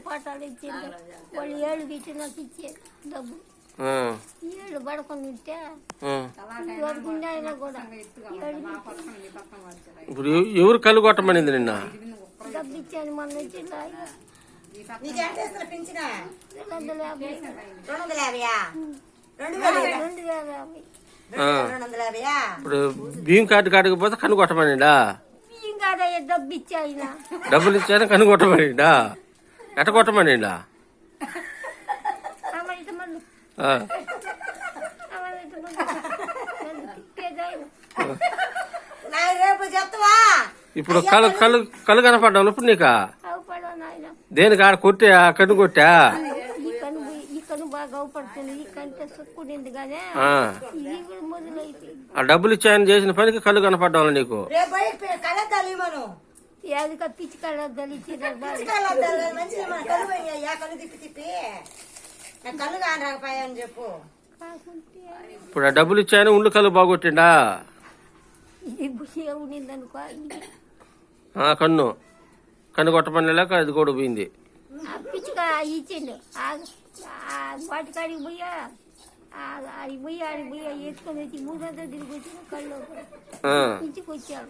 పాఠాలు ఇచ్చింది వాళ్ళు 7 ఇచ్చి నాకు ఇచ్చేది డబ్బు 7 పడుకొని ఇస్తే కూడా ఇప్పుడు ఎవరు కళ్ళు కొట్టమనింది నిన్న? డబ్బు ఇచ్చాను మొన్న ఇచ్చింది. ఇప్పుడు బియ్యం కార్డు కాడకపోతే కన్ను కొట్టమనిండా? బియ్యం కాడ డబ్బు ఇచ్చాయినా డబ్బులు ఇచ్చాను కన్ను కొట్టమనిండా? ఎట్ట కొట్టమనిండా? ఇప్పుడు కళ్ళు కనపడ్డావు ఇప్పుడు నీకా? దేనికి ఆడ కొట్టా కన్ను కొట్టా? ఈ కన్ను బాగా అవుపడుతుంది, ఈ కంటే సుక్కునింది కానీ మొదలైతే ఆ డబ్బులు ఇచ్చాయని చేసిన పనికి కళ్ళు కనపడ్డావు నీకు? పిచ్చి కళ్ళద్దాలు చెప్పు. ఇప్పుడు ఆ డబ్బులు ఇచ్చాయని ఉండు కళ్ళు బాగొట్టిండా? ఉండిందనుకో కన్ను కొట్టమని లేక అది కూడా పోయింది. పిచ్చిగా ఇచ్చిండు వాటికాడికి పోయా ఆడికి పోయి ఎత్తుకొని వచ్చి 300 తిరిగి వచ్చిన కళ్ళు ఇంటికి వచ్చాడు.